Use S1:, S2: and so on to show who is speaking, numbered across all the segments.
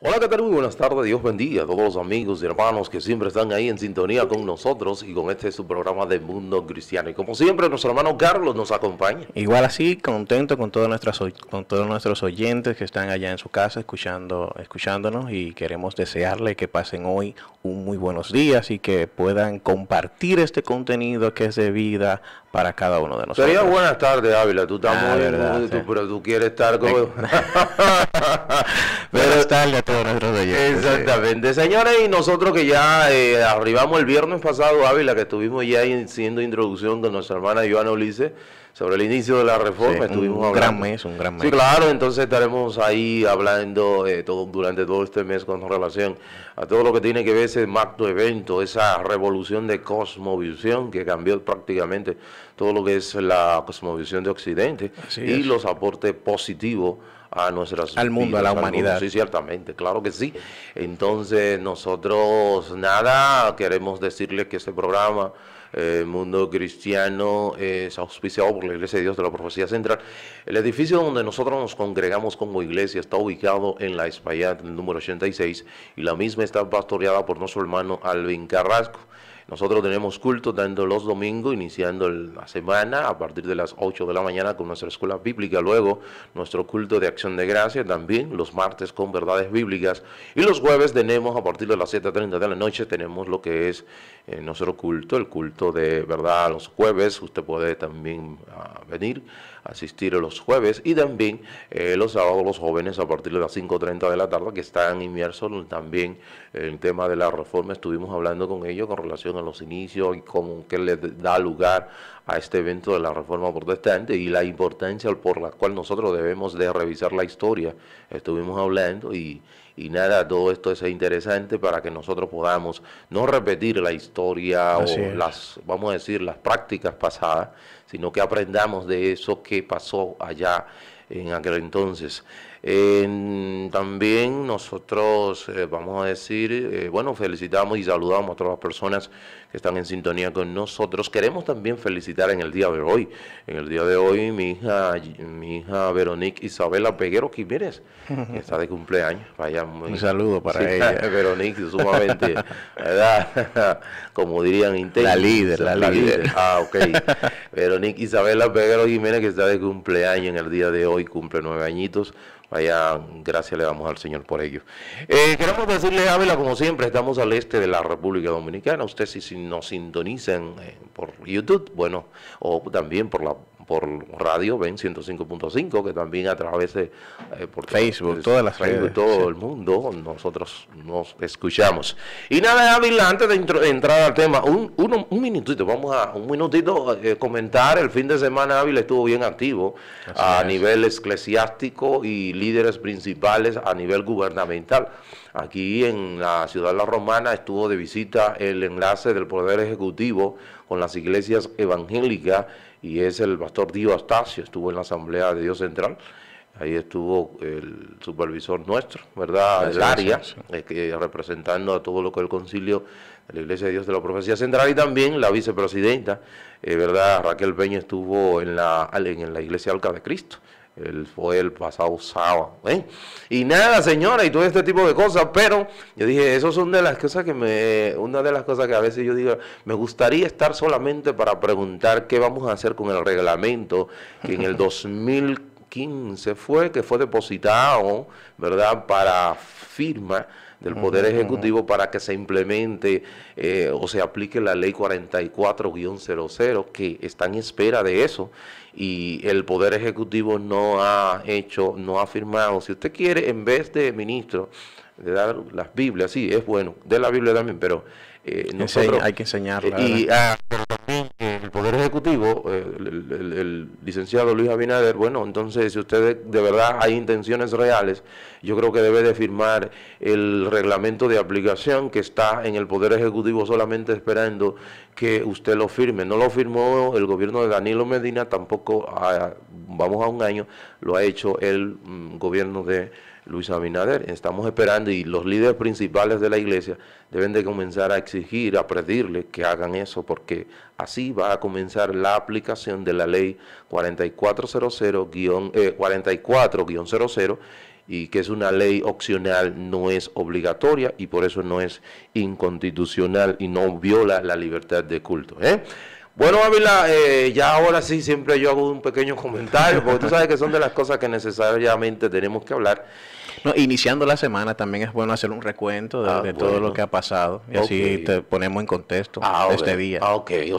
S1: Hola, ¿qué tal? Muy buenas tardes. Dios bendiga a todos los amigos y hermanos que siempre están ahí en sintonía con nosotros y con este su programa de Mundo Cristiano. Y como siempre, nuestro hermano Carlos nos acompaña.
S2: Igual así, contento con con todos nuestros oyentes que están allá en su casa escuchándonos y queremos desearle que pasen hoy un muy buenos días y que puedan compartir este contenido que es de vida para cada uno de nosotros.
S1: Sería buenas tardes, Ávila. Tú estás
S2: verdad, sí.
S1: pero tú quieres estar como...
S2: Buenas tardes a todos nuestros oyentes.
S1: Exactamente, señores, y nosotros que ya arribamos el viernes pasado, Ávila, que estuvimos ya haciendo introducción con nuestra hermana Joana Ulises sobre el inicio de la reforma,
S2: Sí,
S1: estuvimos
S2: un
S1: hablando.
S2: gran mes.
S1: Sí, claro, entonces estaremos ahí hablando durante todo este mes con relación a todo lo que tiene que ver ese magno evento, esa revolución de cosmovisión que cambió prácticamente todo lo que es la cosmovisión de Occidente
S2: Así
S1: y
S2: es.
S1: los aportes positivos a nuestras
S2: Al mundo, a la
S1: al mundo.
S2: humanidad.
S1: Sí, ciertamente, claro que sí. Entonces, nosotros nada, queremos decirles que este programa, Mundo Cristiano, es auspiciado por la Iglesia de Dios de la Profecía Central. El edificio donde nosotros nos congregamos como iglesia está ubicado en la Espaillat, en el número 86, y la misma está pastoreada por nuestro hermano Alvin Carrasco. Nosotros tenemos culto tanto los domingos, iniciando la semana a partir de las 8 de la mañana con nuestra escuela bíblica. Luego, nuestro culto de acción de gracia también, los martes con verdades bíblicas. Y los jueves tenemos, a partir de las 7:30 de la noche, tenemos lo que es nuestro culto, el culto de verdad los jueves. Usted puede también venir, asistir los jueves. Y también los sábados, los jóvenes, a partir de las 5:30 de la tarde, que están inmersos también en el tema de la reforma. Estuvimos hablando con ellos con relación a los inicios y cómo que le da lugar a este evento de la reforma protestante y la importancia por la cual nosotros debemos de revisar la historia. Estuvimos hablando y nada, todo esto es interesante para que nosotros podamos no repetir la historia
S2: Así
S1: o
S2: es.
S1: las, vamos a decir, las prácticas pasadas, sino que aprendamos de eso que pasó allá en aquel entonces. También nosotros, vamos a decir, bueno, felicitamos y saludamos a todas las personas que están en sintonía con nosotros. Queremos también felicitar en el día de hoy. En el día de hoy mi hija Veronique Isabela Peguero Jiménez está de cumpleaños. Vaya,
S2: Un saludo para
S1: sí,
S2: ella.
S1: Veronique, sumamente, ¿verdad? Como dirían, intensa.
S2: La líder.
S1: Ah, ok. Veronique Isabela Peguero Jiménez, que está de cumpleaños en el día de hoy, cumple 9 añitos. Vaya, gracias le damos al Señor por ello. Queremos decirle, Ávila, como siempre, estamos al este de la República Dominicana. Usted si nos sintonizan por YouTube, bueno, o también por radio, ven 105.5, que también a través de por
S2: Facebook, todas las
S1: Facebook,
S2: redes,
S1: todo
S2: sí.
S1: el mundo, nosotros nos escuchamos. Y nada, Ávila, antes de entrar al tema, un minutito, vamos a un minutito comentar. El fin de semana, Ávila estuvo bien activo a nivel eclesiástico y líderes principales a nivel gubernamental. Aquí en la ciudad de La Romana estuvo de visita el enlace del Poder Ejecutivo con las iglesias evangélicas y es el pastor Dio Astacio, estuvo en la Asamblea de Dios Central. Ahí estuvo el supervisor nuestro, ¿verdad?
S2: Así
S1: El área,
S2: es,
S1: representando a todo lo que es el concilio de la Iglesia de Dios de la Profecía Central y también la vicepresidenta, ¿verdad? Raquel Peña estuvo en la Iglesia Arca de Cristo. Él fue el pasado sábado. Y nada, señora, y todo este tipo de cosas, pero yo dije, eso son de las cosas una de las cosas que a veces yo digo, me gustaría estar solamente para preguntar qué vamos a hacer con el reglamento que en el 2015 que fue depositado, ¿verdad?, para firma del Poder Ejecutivo para que se implemente o se aplique la ley 44-00, que está en espera de eso, y el Poder Ejecutivo no ha firmado. Si usted quiere, en vez de ministro, de dar las Biblias, sí, es bueno, de la Biblia también, pero nosotros...
S2: hay que enseñarla.
S1: pero también el Poder Ejecutivo, el licenciado Luis Abinader, bueno, entonces si usted de verdad hay intenciones reales, yo creo que debe de firmar el reglamento de aplicación que está en el Poder Ejecutivo solamente esperando que usted lo firme. No lo firmó el gobierno de Danilo Medina, tampoco vamos a un año, lo ha hecho el gobierno de Luis Abinader. Estamos esperando y los líderes principales de la iglesia deben de comenzar a exigir, a pedirle que hagan eso, porque así va a comenzar la aplicación de la ley 44-00 y que es una ley opcional, no es obligatoria y por eso no es inconstitucional y no viola la libertad de culto. Bueno, Ávila, ya ahora sí siempre yo hago un pequeño comentario, porque tú sabes que son de las cosas que necesariamente tenemos que hablar.
S2: No, iniciando la semana también es bueno hacer un recuento de todo lo que ha pasado y así te ponemos en contexto este día.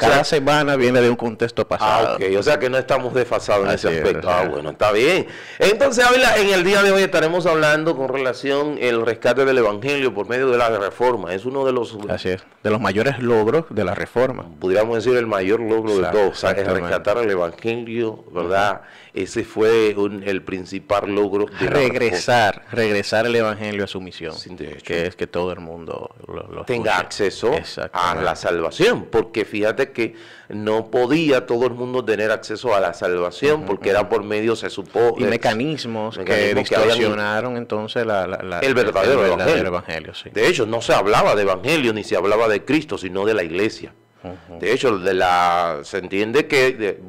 S2: Cada semana viene de un contexto pasado.
S1: O sea que no estamos desfasados en ese aspecto. Bueno, está bien. Entonces, Ávila, en el día de hoy estaremos hablando con relación al rescate del Evangelio por medio de la reforma. Es uno de los...
S2: Así es, de los mayores logros de la reforma.
S1: Pudiéramos decir el mayor logro de todos, o sea, es rescatar el Evangelio, ¿verdad? Ese fue el principal logro de
S2: regresar el Evangelio a su misión, que es que todo el mundo lo
S1: tenga acceso a la salvación, porque fíjate que no podía todo el mundo tener acceso a la salvación, porque era por medio, se supo...
S2: Y mecanismos que distorsionaron entonces
S1: el verdadero
S2: evangelio. Sí.
S1: De hecho, no se hablaba de Evangelio, ni se hablaba de Cristo, sino de la iglesia. De hecho, se entiende que,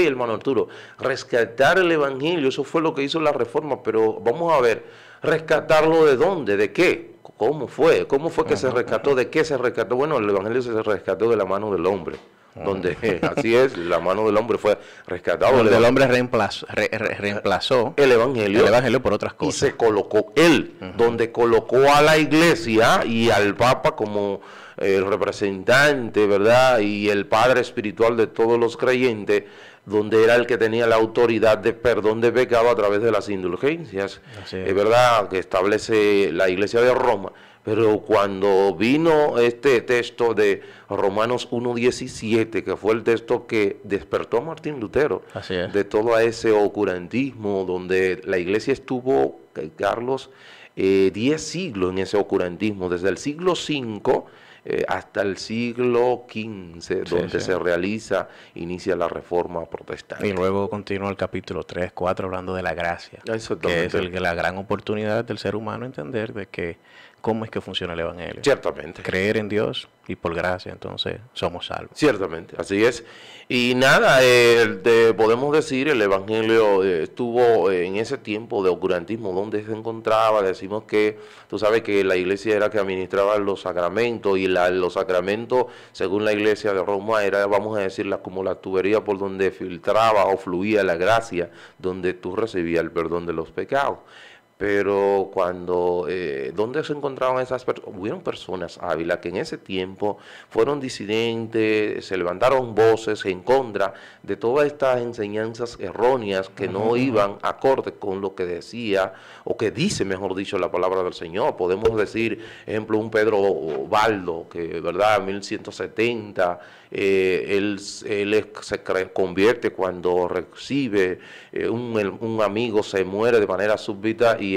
S1: hermano Arturo, rescatar el Evangelio, eso fue lo que hizo la reforma, pero vamos a ver, ¿rescatarlo de dónde? ¿De qué? ¿Cómo fue? ¿Cómo fue que se rescató? ¿De qué se rescató? Bueno, el Evangelio se rescató de la mano del hombre, donde, así es, la mano del hombre fue rescatado.
S2: Donde el hombre reemplazó
S1: el Evangelio
S2: por otras cosas.
S1: Y se colocó él, donde colocó a la iglesia y al Papa como... el representante, ¿verdad? Y el padre espiritual de todos los creyentes, donde era el que tenía la autoridad de perdón de pecado a través de las indulgencias. Es verdad que establece la Iglesia de Roma, pero cuando vino este texto de Romanos 1:17, que fue el texto que despertó a Martín Lutero de todo ese oscurantismo, donde la Iglesia estuvo, Carlos, 10 siglos en ese oscurantismo, desde el siglo V hasta el siglo XV, donde se inicia la reforma protestante.
S2: Y luego continúa el capítulo 3, 4, hablando de la gracia, que es la gran oportunidad del ser humano entender de que cómo es que funciona el Evangelio.
S1: Ciertamente.
S2: Creer en Dios y por gracia, entonces, somos salvos.
S1: Ciertamente, así es. Y nada, podemos decir, el Evangelio estuvo en ese tiempo de oscurantismo, donde se encontraba. Decimos que, tú sabes que la iglesia era que administraba los sacramentos, y los sacramentos, según la iglesia de Roma, era, vamos a decirla, como la tubería por donde filtraba o fluía la gracia, donde tú recibías el perdón de los pecados. Pero cuando, ¿dónde se encontraban esas personas? Hubieron personas, Ávila, que en ese tiempo fueron disidentes, se levantaron voces en contra de todas estas enseñanzas erróneas que no iban acorde con lo que decía, o que dice, mejor dicho, la palabra del Señor. Podemos decir, ejemplo, un Pedro Baldo, que, ¿verdad?, en 1170, él se convierte cuando recibe, un amigo se muere de manera súbita y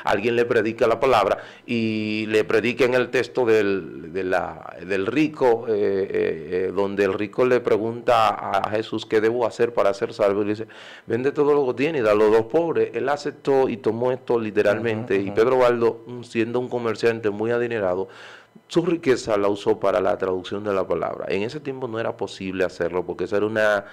S1: alguien le predica la palabra y le predica en el texto del rico, donde el rico le pregunta a Jesús qué debo hacer para ser salvo, y le dice, vende todo lo que tiene y dalo a los pobres. Él aceptó y tomó esto literalmente, y Pedro Baldo, siendo un comerciante muy adinerado, su riqueza la usó para la traducción de la palabra. En ese tiempo no era posible hacerlo, porque eso era una,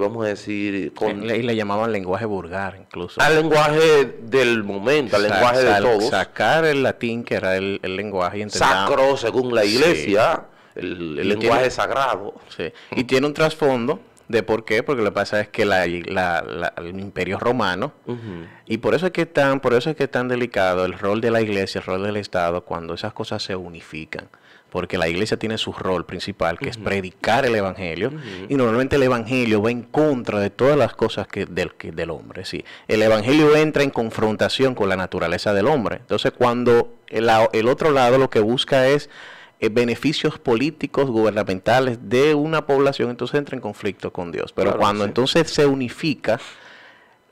S1: vamos a decir...
S2: Y le llamaban lenguaje vulgar, incluso.
S1: Al lenguaje del momento, al lenguaje de todos.
S2: Sacar el latín, que era el lenguaje...
S1: Sacro, según la iglesia, el lenguaje sagrado.
S2: Sí. Y tiene un trasfondo de por qué, porque lo que pasa es que el Imperio Romano, y por eso es que es tan delicado el rol de la iglesia, el rol del Estado, cuando esas cosas se unifican, porque la iglesia tiene su rol principal, que es predicar el Evangelio, y normalmente el Evangelio va en contra de todas las cosas del hombre. ¿Sí? El Evangelio entra en confrontación con la naturaleza del hombre. Entonces, cuando el otro lado lo que busca es beneficios políticos, gubernamentales de una población, entonces entra en conflicto con Dios. Pero cuando entonces se unifica,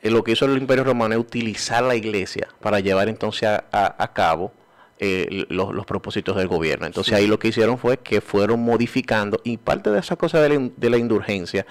S2: lo que hizo el Imperio Romano es utilizar la iglesia para llevar entonces a cabo los propósitos del gobierno. Entonces ahí lo que hicieron fue que fueron modificando, y parte de esa cosa de la indulgencia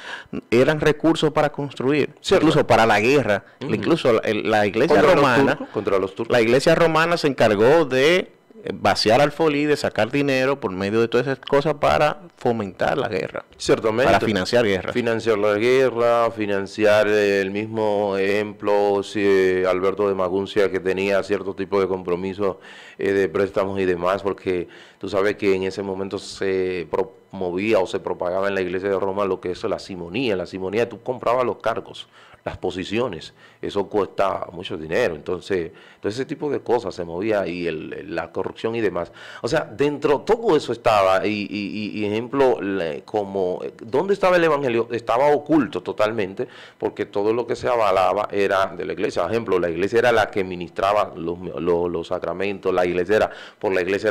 S2: eran recursos para construir, incluso para la guerra. Incluso la iglesia romana,
S1: contra los turcos.
S2: La iglesia romana se encargó de vaciar alfolí, de sacar dinero por medio de todas esas cosas para fomentar la guerra.
S1: Ciertamente.
S2: Para financiar guerras.
S1: Financiar la guerra, financiar el mismo ejemplo, si, Alberto de Maguncia, que tenía cierto tipo de compromisos de préstamos y demás, porque tú sabes que en ese momento se promovía o se propagaba en la iglesia de Roma lo que es la simonía. En la simonía tú comprabas los cargos, las posiciones, eso cuesta mucho dinero. Entonces ese tipo de cosas se movía y la corrupción y demás. O sea, dentro todo eso estaba, y ejemplo, como, ¿dónde estaba el evangelio? Estaba oculto totalmente, porque todo lo que se avalaba era de la iglesia. Por ejemplo, la iglesia era la que ministraba los sacramentos, la iglesia era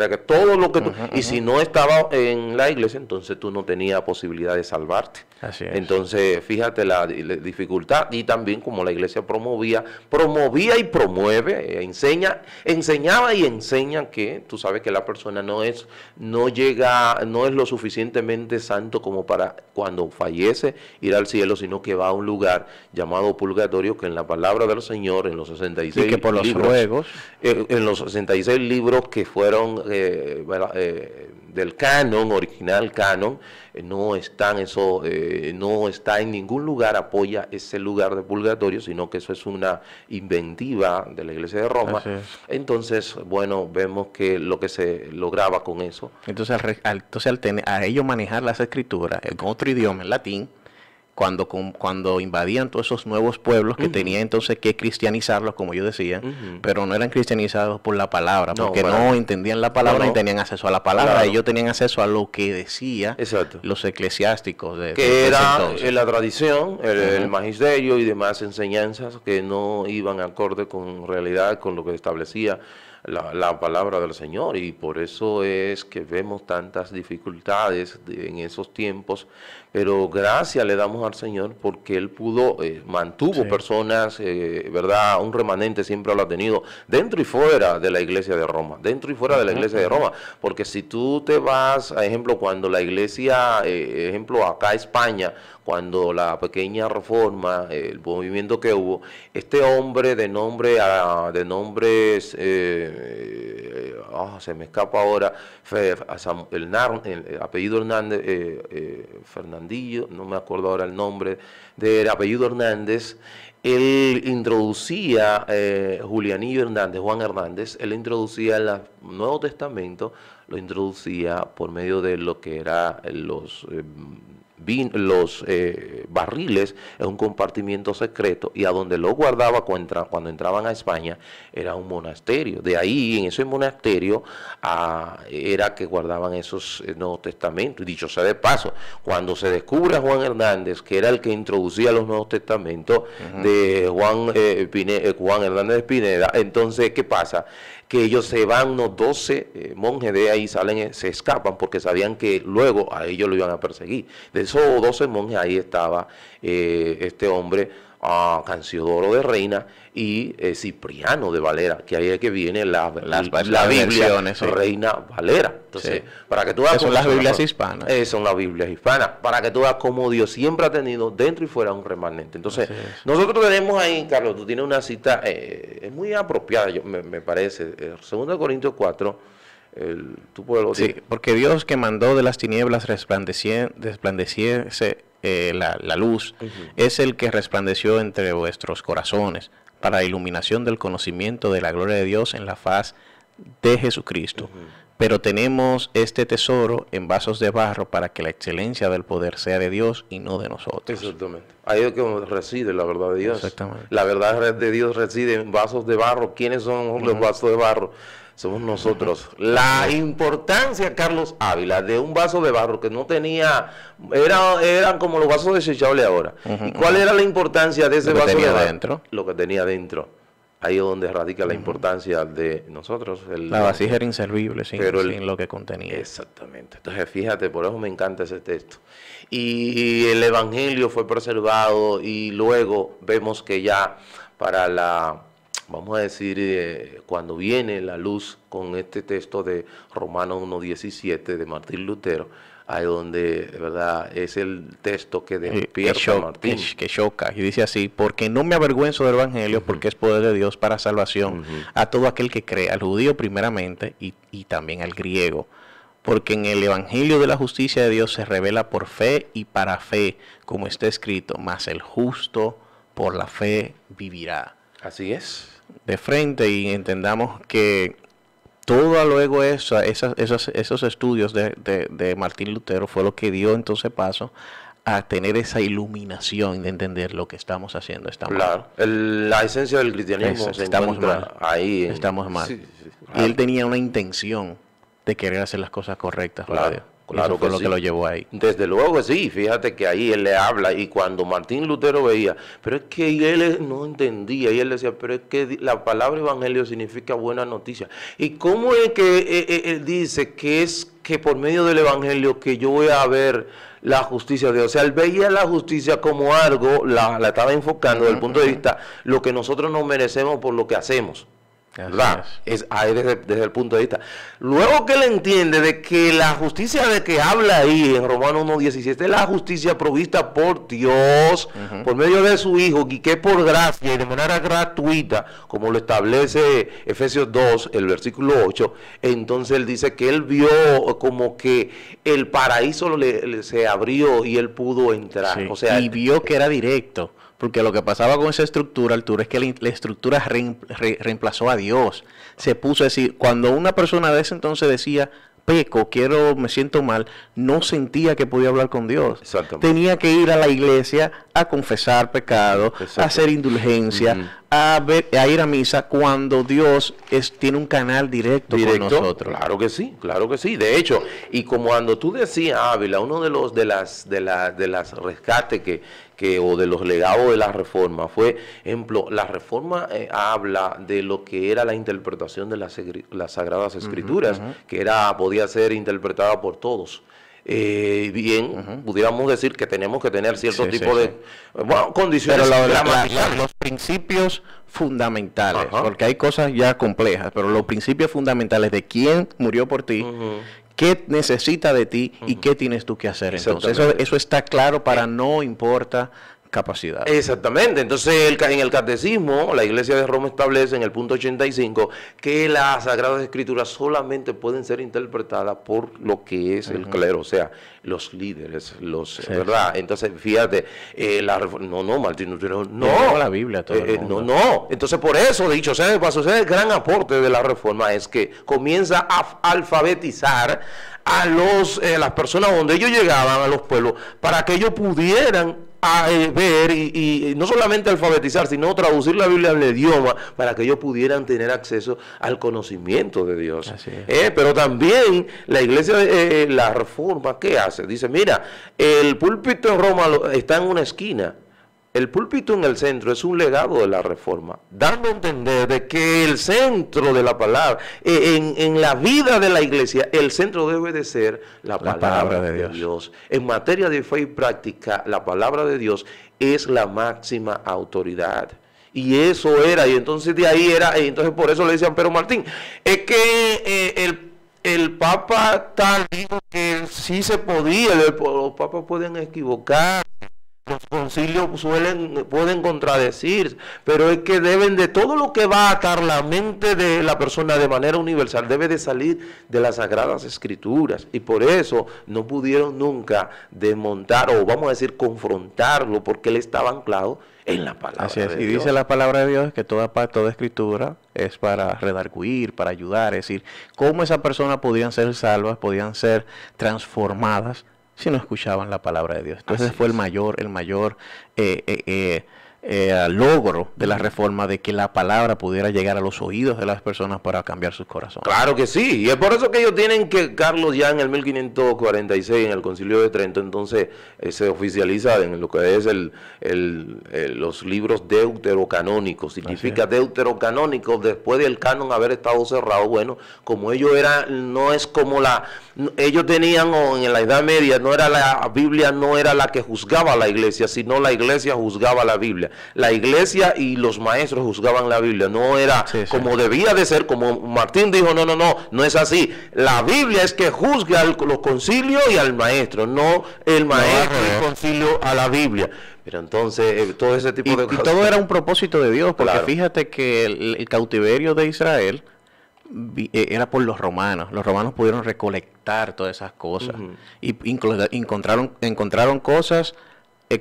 S1: que todo lo que tú, y si no estaba en la iglesia, entonces tú no tenías posibilidad de salvarte.
S2: Así es.
S1: Entonces, fíjate la dificultad, y también como la iglesia promovía y promueve, enseñaba y enseña que tú sabes que la persona no es lo suficientemente santo como para cuando fallece ir al cielo, sino que va a un lugar llamado purgatorio, que en la palabra del Señor, en los 66
S2: que por los
S1: libros,
S2: ruegos,
S1: en los 66 libros que fueron del canon, original canon, no está en ningún lugar, apoya ese lugar de purgatorio, sino que eso es una inventiva de la iglesia de Roma. Entonces, bueno, vemos que lo que se lograba con eso.
S2: Entonces, a ellos manejar las escrituras en otro idioma, en latín, cuando invadían todos esos nuevos pueblos que tenían entonces que cristianizarlos, como yo decía, pero no eran cristianizados por la palabra, porque no entendían la palabra ni tenían acceso a la palabra. Claro. Ellos tenían acceso a lo que decía los eclesiásticos
S1: que era la tradición, el magisterio y demás enseñanzas que no iban acorde con realidad, con lo que establecía la palabra del Señor, y por eso es que vemos tantas dificultades en esos tiempos, pero gracias le damos al Señor porque Él mantuvo personas, ¿verdad? Un remanente siempre lo ha tenido, dentro y fuera de la iglesia de Roma, porque si tú te vas, a ejemplo, cuando la iglesia, ejemplo, acá España, cuando la pequeña reforma, el movimiento que hubo, este hombre de nombres, se me escapa ahora, el apellido Hernández, Fernandillo, no me acuerdo ahora el nombre, del apellido Hernández. Él introducía, Juan Hernández, él introducía el Nuevo Testamento, lo introducía por medio de lo que era los barriles en un compartimiento secreto, y a donde lo guardaba cuando entraban a España era un monasterio. De ahí, en ese monasterio, era que guardaban esos Nuevos Testamentos. Y dicho sea de paso, cuando se descubre a Juan Hernández, que era el que introducía los Nuevos Testamentos, de Juan Hernández de Pineda, entonces, ¿qué pasa? Que ellos se van, unos 12 monjes de ahí se escapan porque sabían que luego a ellos lo iban a perseguir. De esos 12 monjes ahí estaba este hombre, Canciodoro de Reina y Cipriano de Valera, que ahí es que viene la Biblia Reina Valera. Entonces, para que tú veas,
S2: son las Biblias hispanas.
S1: Son las Biblias hispanas, para que tú veas cómo Dios siempre ha tenido dentro y fuera un remanente. Entonces, nosotros tenemos ahí, Carlos, tú tienes una cita es muy apropiada, me parece, 2 Corintios 4. Tú puedes
S2: decir. Sí, porque Dios, que mandó de las tinieblas resplandeciese la luz, es el que resplandeció entre vuestros corazones para la iluminación del conocimiento de la gloria de Dios en la faz de Jesucristo. Pero tenemos este tesoro en vasos de barro para que la excelencia del poder sea de Dios y no de nosotros.
S1: Exactamente. Ahí es que reside la verdad de Dios.
S2: Exactamente.
S1: La verdad de Dios reside en vasos de barro. ¿Quiénes son los vasos de barro? Somos nosotros. La importancia, Carlos Ávila, de un vaso de barro que no tenía, eran como los vasos desechables ahora. ¿Y cuál era la importancia de ese vaso de barro?
S2: Dentro.
S1: Lo que tenía dentro. Ahí es donde radica la importancia de nosotros.
S2: La vasija era inservible sin lo que contenía.
S1: Exactamente. Entonces, fíjate, por eso me encanta ese texto. Y el Evangelio fue preservado, y luego vemos que ya para vamos a decir, cuando viene la luz con este texto de Romanos 1:17 de Martín Lutero, ahí donde, ¿verdad? Es el texto que
S2: que,
S1: despierta a Martín.
S2: que choca. Y dice así: porque no me avergüenzo del Evangelio, porque es poder de Dios para salvación a todo aquel que cree, al judío primeramente y también al griego. Porque en el Evangelio de la justicia de Dios se revela por fe y para fe, como está escrito: mas el justo por la fe vivirá.
S1: Así es.
S2: De frente, y entendamos que todo luego esos estudios de Martín Lutero fue lo que dio entonces paso a tener esa iluminación de entender lo que estamos haciendo.
S1: Claro, la esencia del cristianismo se encuentra ahí.
S2: Estamos mal.
S1: Sí, sí, claro.
S2: Y él tenía una intención de querer hacer las cosas correctas para Dios.
S1: Claro,
S2: eso fue
S1: que
S2: lo
S1: sí.
S2: que lo llevó ahí.
S1: Desde luego que sí, fíjate que ahí él le habla, y cuando Martín Lutero veía, pero es que él no entendía, y él decía, pero es que la palabra evangelio significa buena noticia. ¿Y cómo es que él dice que es que por medio del evangelio que yo voy a ver la justicia de Dios? O sea, él veía la justicia como algo, la estaba enfocando desde el punto de vista lo que nosotros nos merecemos por lo que hacemos. ¿Verdad? Es ahí desde el punto de vista. Luego que él entiende de que la justicia de que habla ahí en Romanos 1:17 es la justicia provista por Dios, por medio de su Hijo, y que por gracia y de manera gratuita, como lo establece Efesios 2, el versículo 8, entonces él dice que él vio como que el paraíso se abrió y él pudo entrar.
S2: Sí.
S1: O sea,
S2: y vio que era directo. Porque lo que pasaba con esa estructura, Arturo, es que la estructura reemplazó a Dios. Se puso a decir, cuando una persona de ese entonces decía, peco, me siento mal, no sentía que podía hablar con Dios. Tenía que ir a la iglesia a confesar pecado, a hacer indulgencia, a ir a misa, cuando Dios tiene un canal directo con nosotros.
S1: Claro que sí, claro que sí. De hecho, y como cuando tú decías, Ávila, uno de las rescates o de los legados de la reforma fue, ejemplo, la reforma habla de lo que era la interpretación de las Sagradas Escrituras, que podía ser interpretada por todos. Pudiéramos decir que tenemos que tener cierto tipo de condiciones.
S2: Pero los principios fundamentales, porque hay cosas ya complejas, pero los principios fundamentales de quién murió por ti, qué necesita de ti y qué tienes tú que hacer. Entonces, eso está claro para no importa capacidad.
S1: Exactamente. Entonces, en el catecismo, la Iglesia de Roma establece en el punto 85 que las Sagradas Escrituras solamente pueden ser interpretadas por lo que es el clero, o sea, los líderes, ¿verdad? Entonces, fíjate, Martín Lutero, no.
S2: La Biblia, todo el mundo.
S1: No. Entonces, por eso, dicho sea de paso, el gran aporte de la reforma es que comienza a alfabetizar a las personas donde ellos llegaban, a los pueblos, para que ellos pudieran ver y no solamente alfabetizar, sino traducir la Biblia al idioma para que ellos pudieran tener acceso al conocimiento de Dios. Pero también la iglesia, la reforma, ¿qué hace? Dice, mira, el púlpito en Roma está en una esquina. El púlpito en el centro es un legado de la reforma, dando a entender de que el centro de la palabra, en la vida de la iglesia, el centro debe de ser la palabra de Dios. En materia de fe y práctica, la palabra de Dios es la máxima autoridad. Y eso era, y entonces de ahí era, y entonces por eso le decían, pero Martín, es que el Papa tal dijo que sí se podía, los papas pueden equivocar. Los concilios pueden contradecir, pero es que deben de todo lo que va a atar la mente de la persona de manera universal, debe de salir de las Sagradas Escrituras. Y por eso no pudieron nunca desmontar, o vamos a decir confrontarlo, porque él estaba anclado en la palabra de Dios.
S2: Y dice la palabra de Dios que toda escritura es para redarguir, para ayudar, es decir, cómo esas personas podían ser salvas, podían ser transformadas si no escuchaban la palabra de Dios. Entonces fue el mayor logro de la reforma, de que la palabra pudiera llegar a los oídos de las personas para cambiar sus corazones.
S1: Claro que sí, y es por eso que ellos tienen que, Carlos, ya en el 1546, en el Concilio de Trento, entonces se oficializa en lo que es los libros deuterocanónicos. Significa deuterocanónicos, después del canon haber estado cerrado. Bueno, como ellos no es como ellos tenían, o en la Edad Media, la Biblia no era la que juzgaba a la iglesia, sino la iglesia juzgaba a la Biblia. La iglesia y los maestros juzgaban la Biblia, no era como debía de ser, como Martín dijo, no es así. La Biblia es que juzga a los concilios y al maestro, no el maestro y el concilio a la Biblia. Pero entonces, todo ese tipo de cosas.
S2: Y todo era un propósito de Dios, porque fíjate que el cautiverio de Israel era por los romanos. Los romanos pudieron recolectar todas esas cosas. Y encontraron cosas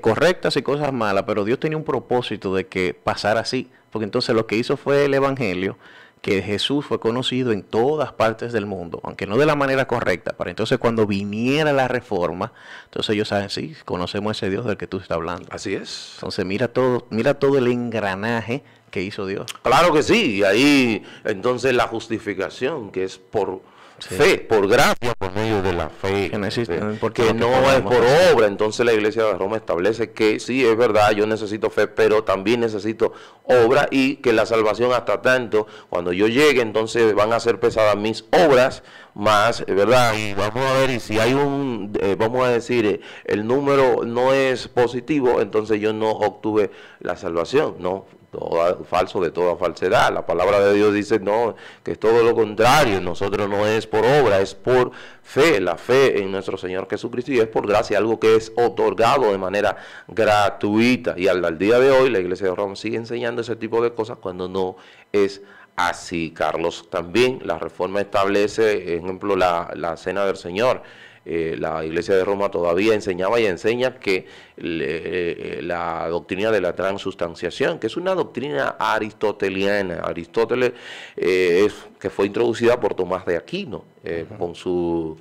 S2: correctas y cosas malas, pero Dios tenía un propósito de que pasara así. Porque entonces lo que hizo fue el evangelio, que Jesús fue conocido en todas partes del mundo, aunque no de la manera correcta, para entonces cuando viniera la reforma, entonces ellos saben, sí, conocemos a ese Dios del que tú estás hablando.
S1: Así es.
S2: Entonces mira todo el engranaje que hizo Dios.
S1: Claro que sí, y ahí entonces la justificación, que es por fe, por gracia, por medio de la fe,
S2: que no existe,
S1: que no es por obra. Entonces la Iglesia de Roma establece que sí, es verdad, yo necesito fe, pero también necesito obra, y que la salvación hasta tanto, cuando yo llegue, entonces van a ser pesadas mis obras más, ¿verdad? Y vamos a ver, y si hay vamos a decir, el número no es positivo, entonces yo no obtuve la salvación, no. Todo falso, de toda falsedad. La palabra de Dios dice no, que es todo lo contrario. Nosotros no es por obra, es por fe. La fe en nuestro Señor Jesucristo, y es por gracia, algo que es otorgado de manera gratuita. Y al día de hoy la Iglesia de Roma sigue enseñando ese tipo de cosas cuando no es así, Carlos. También la Reforma establece, ejemplo, la Cena del Señor. La Iglesia de Roma todavía enseñaba y enseña que la doctrina de la transustanciación, que es una doctrina aristoteliana. Aristóteles que fue introducida por Tomás de Aquino, con su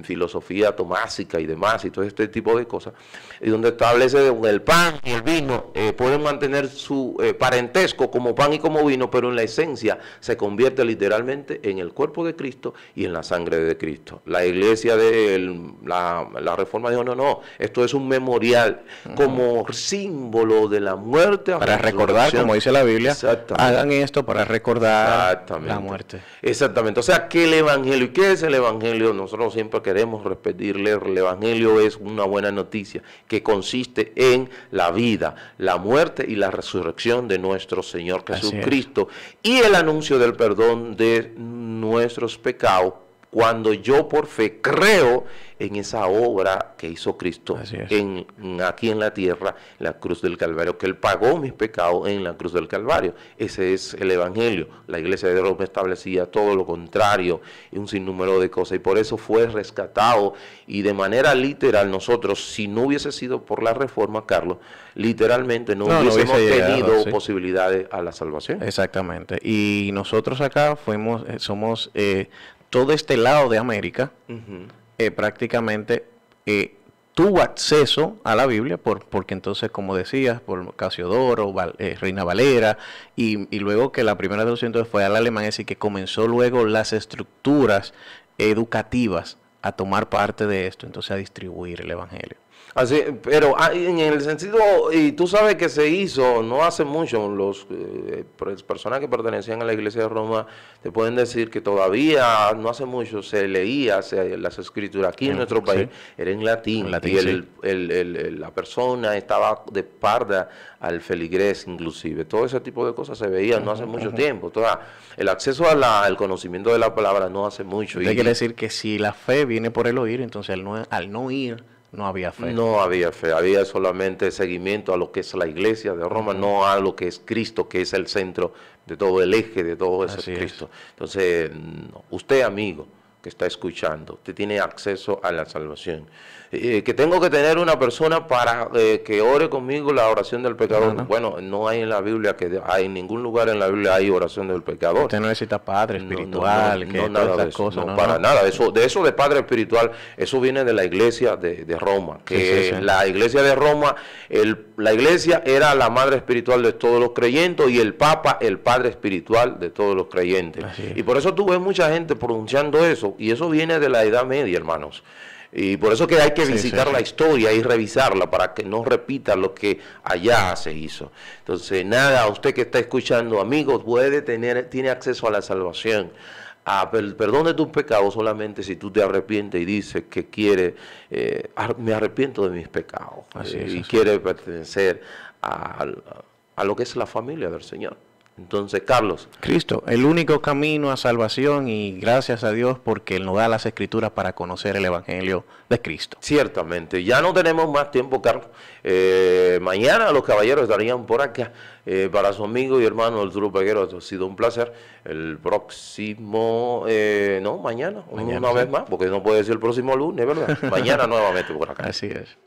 S1: filosofía tomásica y demás, y todo este tipo de cosas, y donde establece que el pan y el vino pueden mantener su parentesco como pan y como vino, pero en la esencia se convierte literalmente en el cuerpo de Cristo y en la sangre de Cristo. La Iglesia de la Reforma dijo, no, esto es un memorial como símbolo de la muerte.
S2: Para recordar, como dice la Biblia, hagan esto para recordar la muerte.
S1: Exactamente, o sea que el Evangelio, ¿y qué es el Evangelio? Nosotros siempre queremos repetirle, el Evangelio es una buena noticia que consiste en la vida, la muerte y la resurrección de nuestro Señor Jesucristo, y el anuncio del perdón de nuestros pecados, cuando yo por fe creo en esa obra que hizo Cristo aquí en la tierra, la cruz del Calvario, que Él pagó mis pecados en la cruz del Calvario. Ese es el Evangelio. La Iglesia de Roma establecía todo lo contrario y un sinnúmero de cosas, y por eso fue rescatado, y de manera literal nosotros, si no hubiese sido por la Reforma, Carlos, literalmente no hubiésemos tenido posibilidades a la salvación.
S2: Exactamente. Y nosotros acá somos todo este lado de América, prácticamente tuvo acceso a la Biblia porque entonces, como decías, por Casiodoro, Reina Valera, y luego que la primera traducción fue al alemán, es decir, que comenzó luego las estructuras educativas a tomar parte de esto, entonces a distribuir el Evangelio.
S1: Así, pero en el sentido, y tú sabes que se hizo no hace mucho, los personas que pertenecían a la Iglesia de Roma te pueden decir que todavía no hace mucho se leía las escrituras aquí en nuestro país, era en latín, y la persona estaba de parda al feligrés inclusive, todo ese tipo de cosas se veía no hace mucho tiempo, el acceso al conocimiento de la palabra no hace mucho.
S2: Quiere decir que si la fe viene por el oír, entonces al no ir, no había fe.
S1: No había fe, había solamente seguimiento a lo que es la Iglesia de Roma, no a lo que es Cristo, que es el centro de todo, el eje de todo eso es Cristo. Entonces, usted, amigo, que está escuchando, usted tiene acceso a la salvación. Que tengo que tener una persona para que ore conmigo la oración del pecador. Bueno, no hay en la Biblia, en ningún lugar en la Biblia hay oración del pecador.
S2: Usted no necesita padre espiritual,
S1: nada de eso, para nada. Eso de padre espiritual, eso viene de la Iglesia de Roma, que la Iglesia de Roma, la Iglesia era la madre espiritual de todos los creyentes, y el Papa el padre espiritual de todos los creyentes. Y por eso tú ves mucha gente pronunciando eso, y eso viene de la Edad Media, hermanos. Y por eso que hay que visitar la historia y revisarla para que no repita lo que allá se hizo. Entonces, nada, usted que está escuchando, amigos, tiene acceso a la salvación, a perdón de tus pecados solamente si tú te arrepientes y dices que me arrepiento de mis pecados y quiere pertenecer a lo que es la familia del Señor. Entonces, Carlos.
S2: Cristo, el único camino a salvación, y gracias a Dios porque Él nos da las escrituras para conocer el Evangelio de Cristo.
S1: Ciertamente, ya no tenemos más tiempo, Carlos. Mañana los caballeros estarían por acá. Para su amigo y hermano Arturo Peguero, ha sido un placer. El próximo, mañana, una vez más, porque no puede decir el próximo lunes, ¿verdad? Mañana nuevamente por acá.
S2: Así es.